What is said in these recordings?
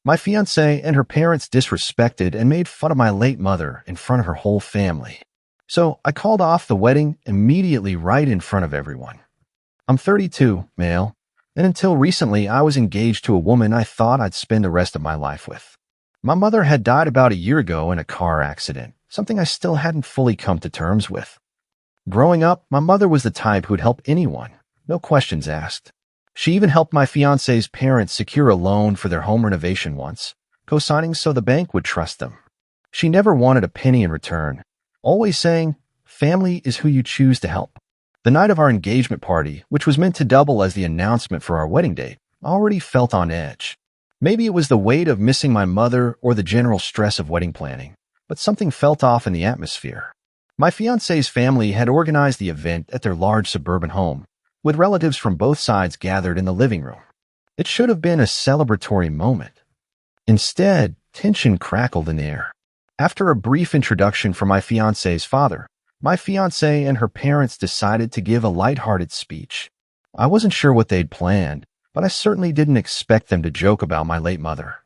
My fiancée and her parents disrespected and made fun of my late mother in front of her whole family. So I called off the wedding immediately right in front of everyone. I'm 32, male, and until recently I was engaged to a woman I thought I'd spend the rest of my life with. My mother had died about a year ago in a car accident, something I still hadn't fully come to terms with. Growing up, my mother was the type who'd help anyone, no questions asked. She even helped my fiancé's parents secure a loan for their home renovation once, co-signing so the bank would trust them. She never wanted a penny in return, always saying, "Family is who you choose to help." The night of our engagement party, which was meant to double as the announcement for our wedding date, I already felt on edge. Maybe it was the weight of missing my mother or the general stress of wedding planning, but something felt off in the atmosphere. My fiancé's family had organized the event at their large suburban home, with relatives from both sides gathered in the living room. It should have been a celebratory moment. Instead, tension crackled in the air. After a brief introduction from my fiancé's father, my fiancée and her parents decided to give a lighthearted speech. I wasn't sure what they'd planned, but I certainly didn't expect them to joke about my late mother.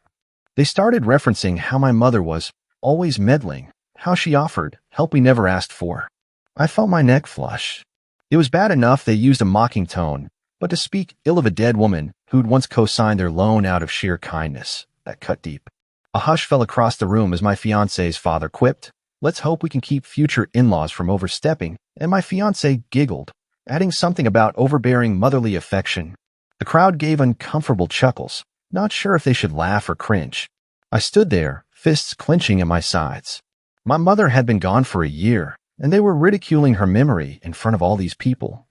They started referencing how my mother was always meddling, how she offered help we never asked for. I felt my neck flush. It was bad enough they used a mocking tone, but to speak ill of a dead woman who'd once co-signed their loan out of sheer kindness, that cut deep. A hush fell across the room as my fiancé's father quipped, "Let's hope we can keep future in-laws from overstepping," and my fiancée giggled, adding something about overbearing motherly affection. The crowd gave uncomfortable chuckles, not sure if they should laugh or cringe. I stood there, fists clenching at my sides. My mother had been gone for a year, and they were ridiculing her memory in front of all these people.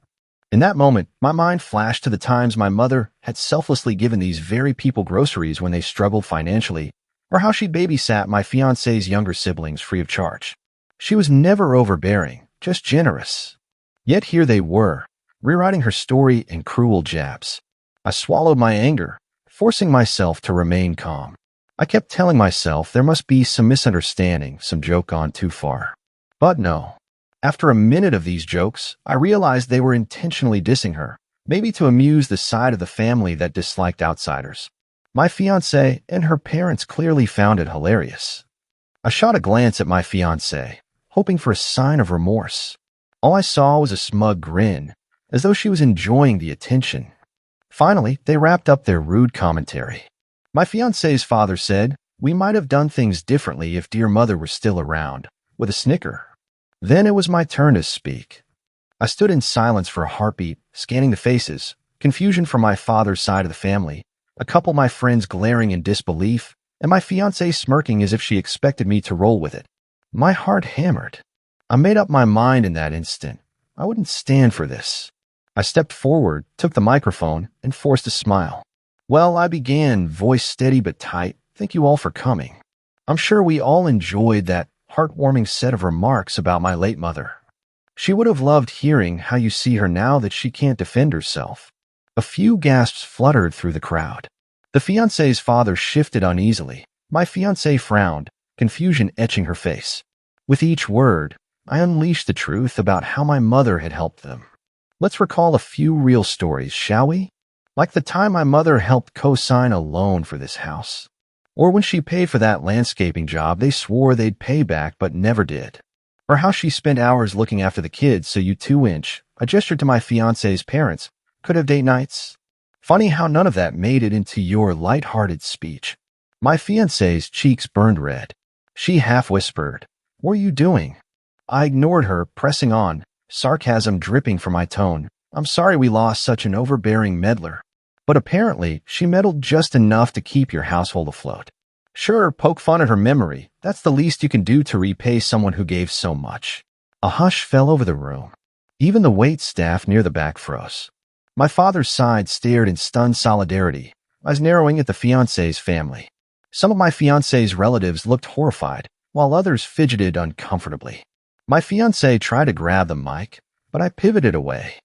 In that moment, my mind flashed to the times my mother had selflessly given these very people groceries when they struggled financially, or how she babysat my fiancé's younger siblings free of charge. She was never overbearing, just generous. Yet here they were, rewriting her story in cruel jabs. I swallowed my anger, forcing myself to remain calm. I kept telling myself there must be some misunderstanding, some joke gone too far. But no. After a minute of these jokes, I realized they were intentionally dissing her, maybe to amuse the side of the family that disliked outsiders. My fiancée and her parents clearly found it hilarious. I shot a glance at my fiancée, hoping for a sign of remorse. All I saw was a smug grin, as though she was enjoying the attention. Finally, they wrapped up their rude commentary. My fiancé's father said, "We might have done things differently if dear mother were still around," with a snicker. Then it was my turn to speak. I stood in silence for a heartbeat, scanning the faces, confusion from my father's side of the family, a couple of my friends glaring in disbelief, and my fiancée smirking as if she expected me to roll with it. My heart hammered. I made up my mind in that instant. I wouldn't stand for this. I stepped forward, took the microphone, and forced a smile. "Well," I began, voice steady but tight, "thank you all for coming. I'm sure we all enjoyed that heartwarming set of remarks about my late mother. She would have loved hearing how you see her now that she can't defend herself." A few gasps fluttered through the crowd. The fiancé's father shifted uneasily. My fiancée frowned, confusion etching her face. With each word, I unleashed the truth about how my mother had helped them. Let's recall a few real stories, shall we? Like the time my mother helped co-sign a loan for this house. Or when she paid for that landscaping job they swore they'd pay back but never did. Or how she spent hours looking after the kids so you 2-inch, I gestured to my fiancé's parents, could have date nights. Funny how none of that made it into your light-hearted speech. My fiancé's cheeks burned red. She half whispered, "What are you doing?" I ignored her, pressing on, sarcasm dripping from my tone. "I'm sorry we lost such an overbearing meddler. But apparently, she meddled just enough to keep your household afloat. Sure, poke fun at her memory. That's the least you can do to repay someone who gave so much." A hush fell over the room. Even the wait staff near the back froze. My father's side stared in stunned solidarity, eyes narrowing at the fiancé's family. Some of my fiancé's relatives looked horrified, while others fidgeted uncomfortably. My fiancée tried to grab the mic, but I pivoted away.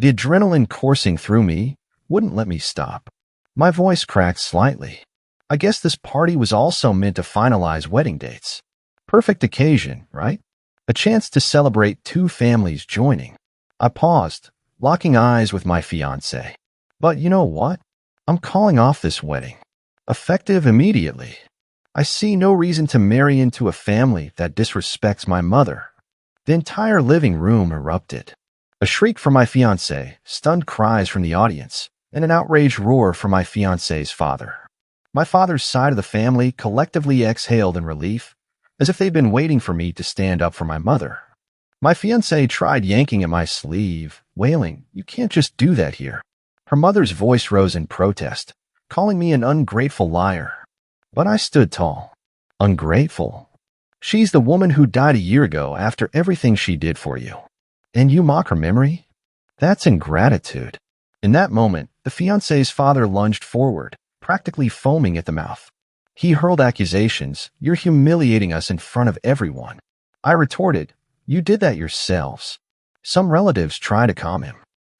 The adrenaline coursing through me wouldn't let me stop. My voice cracked slightly. I guess this party was also meant to finalize wedding dates. Perfect occasion, right? A chance to celebrate two families joining. I paused, locking eyes with my fiancée. "But you know what? I'm calling off this wedding." Effective immediately. I see no reason to marry into a family that disrespects my mother. The entire living room erupted. A shriek from my fiancé, stunned cries from the audience, and an outraged roar from my fiancé's father. My father's side of the family collectively exhaled in relief, as if they'd been waiting for me to stand up for my mother. My fiancée tried yanking at my sleeve, wailing, "You can't just do that here." Her mother's voice rose in protest, calling me an ungrateful liar. But I stood tall. Ungrateful? She's the woman who died a year ago after everything she did for you. And you mock her memory? That's ingratitude. In that moment, the fiancé's father lunged forward, practically foaming at the mouth. He hurled accusations, "You're humiliating us in front of everyone." I retorted, "You did that yourselves." Some relatives tried to calm him.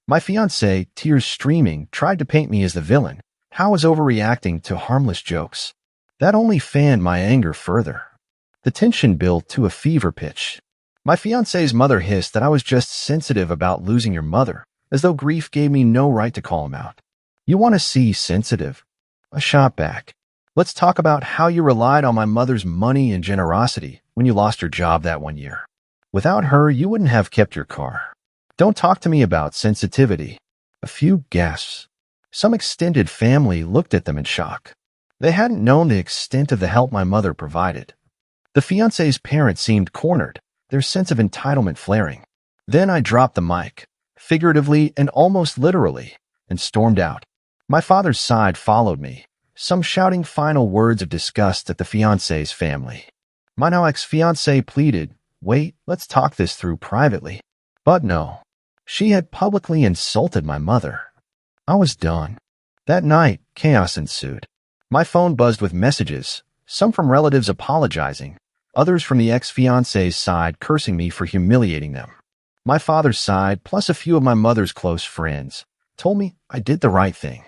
My fiancé, tears streaming, tried to paint me as the villain. How I was overreacting to harmless jokes. That only fanned my anger further. The tension built to a fever pitch. My fiancé's mother hissed that I was just sensitive about losing your mother, as though grief gave me no right to call him out. "You want to see sensitive?" I shot back. "Let's talk about how you relied on my mother's money and generosity when you lost your job that one year. Without her, you wouldn't have kept your car. Don't talk to me about sensitivity." A few gasps. Some extended family looked at them in shock. They hadn't known the extent of the help my mother provided. The fiancé's parents seemed cornered, their sense of entitlement flaring. Then I dropped the mic, figuratively and almost literally, and stormed out. My father's side followed me, some shouting final words of disgust at the fiancé's family. My now ex-fiancée pleaded, "Wait, let's talk this through privately." But no, she had publicly insulted my mother. I was done. That night, chaos ensued. My phone buzzed with messages, some from relatives apologizing, others from the ex-fiancé's side cursing me for humiliating them. My father's side, plus a few of my mother's close friends, told me I did the right thing.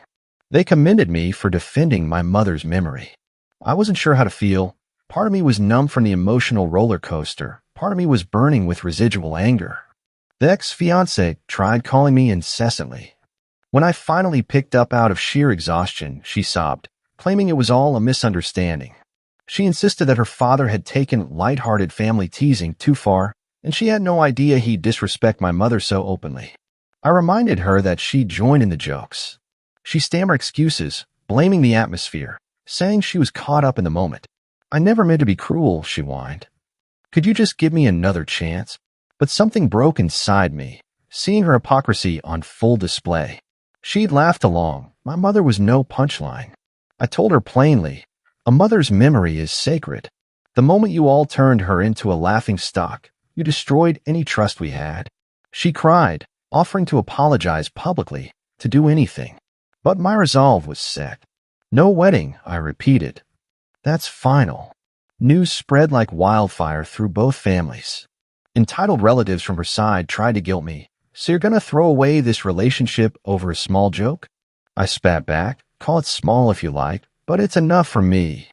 They commended me for defending my mother's memory. I wasn't sure how to feel. Part of me was numb from the emotional roller coaster. Part of me was burning with residual anger. The ex-fiancée tried calling me incessantly. When I finally picked up out of sheer exhaustion, she sobbed, claiming it was all a misunderstanding. She insisted that her father had taken light-hearted family teasing too far, and she had no idea he'd disrespect my mother so openly. I reminded her that she joined in the jokes. She stammered excuses, blaming the atmosphere, saying she was caught up in the moment. "I never meant to be cruel," she whined. "Could you just give me another chance?" But something broke inside me, seeing her hypocrisy on full display. She'd laughed along. My mother was no punchline. I told her plainly, "A mother's memory is sacred. The moment you all turned her into a laughing stock, you destroyed any trust we had." She cried, offering to apologize publicly, to do anything. But my resolve was set. "No wedding," I repeated. "That's final." News spread like wildfire through both families. Entitled relatives from her side tried to guilt me. "So you're gonna throw away this relationship over a small joke?" I spat back, "Call it small if you like, but it's enough for me."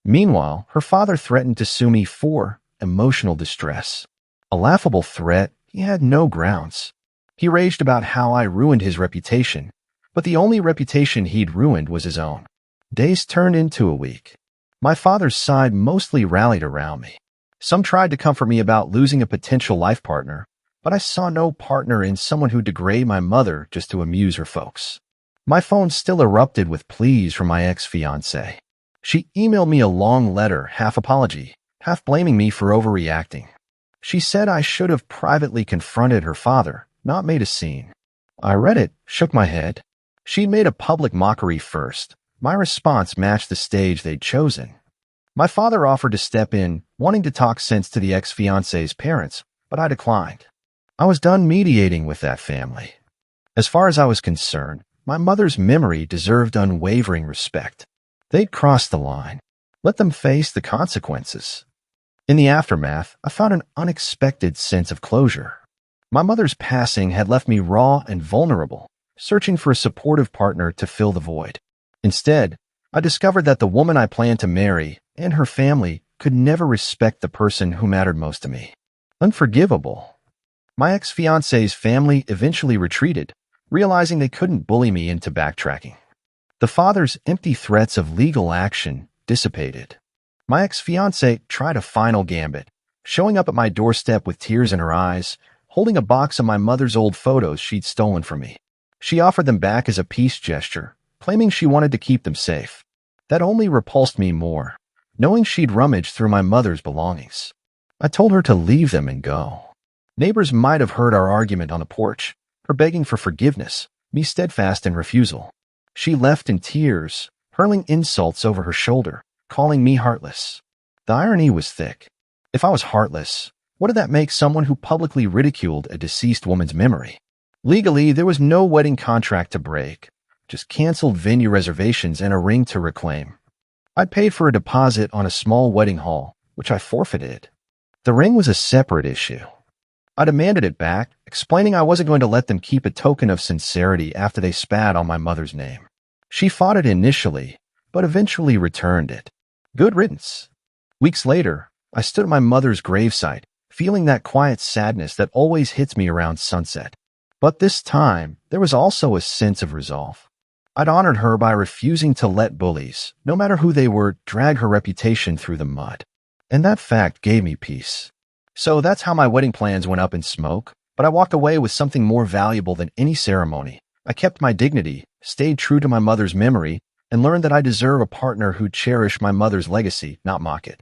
Meanwhile, her father threatened to sue me for emotional distress. A laughable threat. He had no grounds. He raged about how I ruined his reputation, but the only reputation he'd ruined was his own. Days turned into a week. My father's side mostly rallied around me. Some tried to comfort me about losing a potential life partner, but I saw no partner in someone who'd degrade my mother just to amuse her folks. My phone still erupted with pleas from my ex-fiancée. She emailed me a long letter, half apology, half blaming me for overreacting. She said I should have privately confronted her father, not made a scene. I read it, shook my head. She'd made a public mockery first. My response matched the stage they'd chosen. My father offered to step in, wanting to talk sense to the ex-fiancé's parents, but I declined. I was done mediating with that family. As far as I was concerned, my mother's memory deserved unwavering respect. They'd crossed the line. Let them face the consequences. In the aftermath, I found an unexpected sense of closure. My mother's passing had left me raw and vulnerable, searching for a supportive partner to fill the void. Instead, I discovered that the woman I planned to marry and her family could never respect the person who mattered most to me. Unforgivable. My ex-fiancé's family eventually retreated, realizing they couldn't bully me into backtracking. The father's empty threats of legal action dissipated. My ex-fiancée tried a final gambit, showing up at my doorstep with tears in her eyes, holding a box of my mother's old photos she'd stolen from me. She offered them back as a peace gesture, claiming she wanted to keep them safe. That only repulsed me more, knowing she'd rummaged through my mother's belongings. I told her to leave them and go. Neighbors might have heard our argument on the porch, her begging for forgiveness, me steadfast in refusal. She left in tears, hurling insults over her shoulder, calling me heartless. The irony was thick. If I was heartless, what did that make someone who publicly ridiculed a deceased woman's memory? Legally, there was no wedding contract to break, just canceled venue reservations and a ring to reclaim. I'd paid for a deposit on a small wedding hall, which I forfeited. The ring was a separate issue. I demanded it back, explaining I wasn't going to let them keep a token of sincerity after they spat on my mother's name. She fought it initially, but eventually returned it. Good riddance. Weeks later, I stood at my mother's gravesite, feeling that quiet sadness that always hits me around sunset. But this time, there was also a sense of resolve. I'd honored her by refusing to let bullies, no matter who they were, drag her reputation through the mud. And that fact gave me peace. So that's how my wedding plans went up in smoke, but I walked away with something more valuable than any ceremony. I kept my dignity, stayed true to my mother's memory, and learned that I deserve a partner who'd cherish my mother's legacy, not mock it.